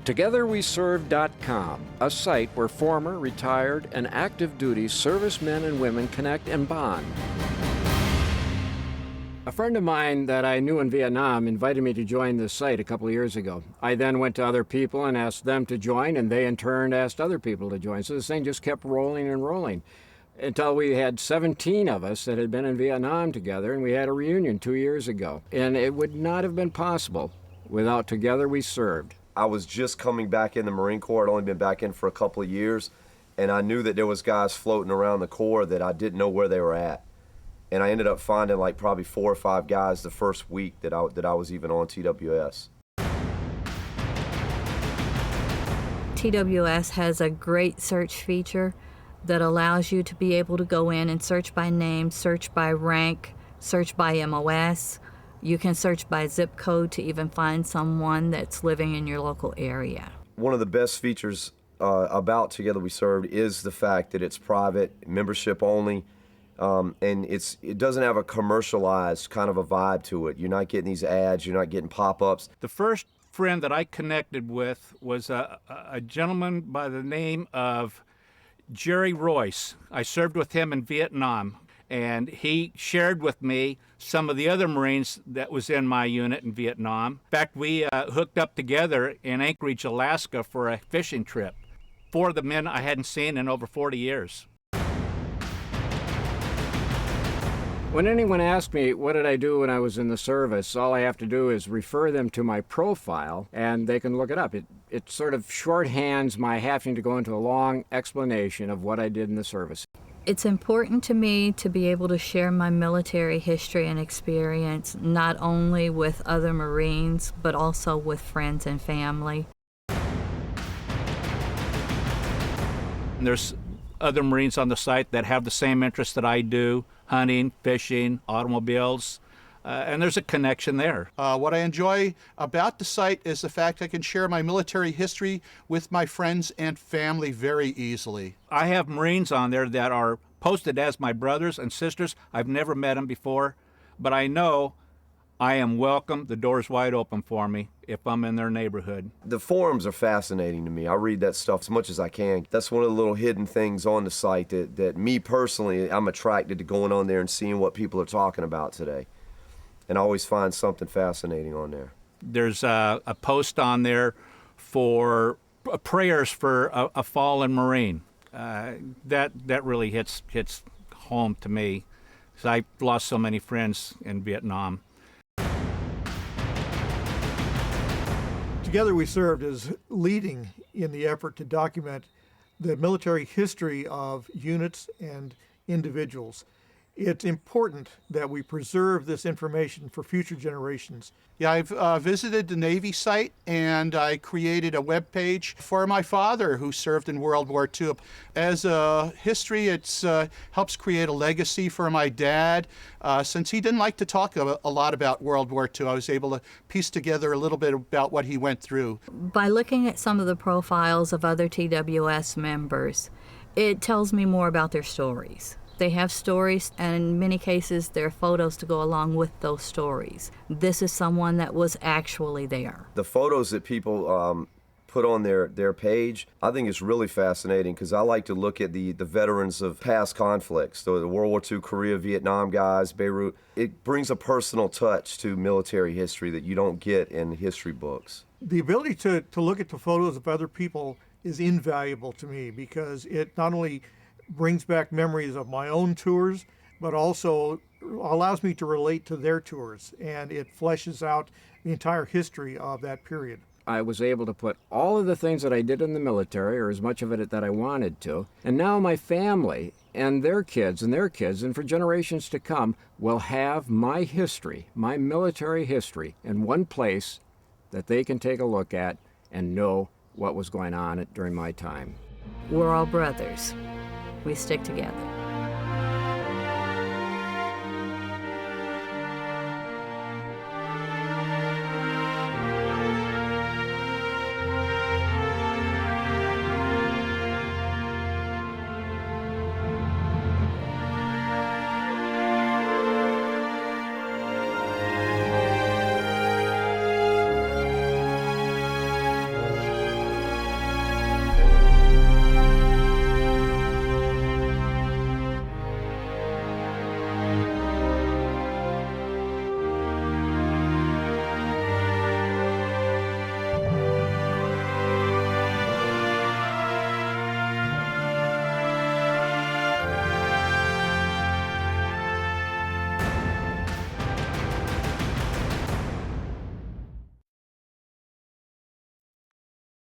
TogetherWeServe.com, a site where former, retired, and active duty servicemen and women connect and bond. A friend of mine that I knew in Vietnam invited me to join this site a couple of years ago. I then went to other people and asked them to join, and they in turn asked other people to join. So this thing just kept rolling and rolling until we had 17 of us that had been in Vietnam together, and we had a reunion 2 years ago. And it would not have been possible without Together We Served. I was just coming back in the Marine Corps. I'd only been back in for a couple of years, and I knew that there was guys floating around the Corps that I didn't know where they were at. And I ended up finding like probably 4 or 5 guys the first week that I was even on TWS. TWS has a great search feature that allows you to be able to go in and search by name, search by rank, search by MOS. You can search by zip code to even find someone that's living in your local area. One of the best features about Together We Served is the fact that it's private, membership only, and it doesn't have a commercialized kind of a vibe to it. You're not getting these ads, you're not getting pop-ups. The first friend that I connected with was a gentleman by the name of Jerry Royce. I served with him in Vietnam, and he shared with me some of the other Marines that was in my unit in Vietnam. In fact, we hooked up together in Anchorage, Alaska for a fishing trip. 4 of the men I hadn't seen in over 40 years. When anyone asks me what did I do when I was in the service, all I have to do is refer them to my profile and they can look it up. It sort of shorthands my having to go into a long explanation of what I did in the service. It's important to me to be able to share my military history and experience, not only with other Marines, but also with friends and family. And there's other Marines on the site that have the same interests that I do, hunting, fishing, automobiles, and there's a connection there. What I enjoy about the site is the fact I can share my military history with my friends and family very easily. I have Marines on there that are posted as my brothers and sisters. I've never met them before, but I know I am welcome. The door's wide open for me if I'm in their neighborhood. The forums are fascinating to me. I read that stuff as much as I can. That's one of the little hidden things on the site that me personally, I'm attracted to going on there and seeing what people are talking about today. And I always find something fascinating on there. There's a post on there for prayers for a fallen Marine. That really hits home to me, because I lost so many friends in Vietnam. Together We Served is leading in the effort to document the military history of units and individuals. It's important that we preserve this information for future generations. Yeah, I've visited the Navy site, and I created a web page for my father who served in World War II. As a history, it helps create a legacy for my dad. Since he didn't like to talk a lot about World War II, I was able to piece together a little bit about what he went through. By looking at some of the profiles of other TWS members, it tells me more about their stories. They have stories, and in many cases, there are photos to go along with those stories. This is someone that was actually there. The photos that people put on their page, I think it's really fascinating, because I like to look at the veterans of past conflicts, the World War II, Korea, Vietnam guys, Beirut. It brings a personal touch to military history that you don't get in history books. The ability to look at the photos of other people is invaluable to me, because it not only brings back memories of my own tours, but also allows me to relate to their tours, and it fleshes out the entire history of that period. I was able to put all of the things that I did in the military, or as much of it that I wanted to, and now my family and their kids, and for generations to come, will have my history, my military history, in one place that they can take a look at and know what was going on during my time. We're all brothers. We stick together.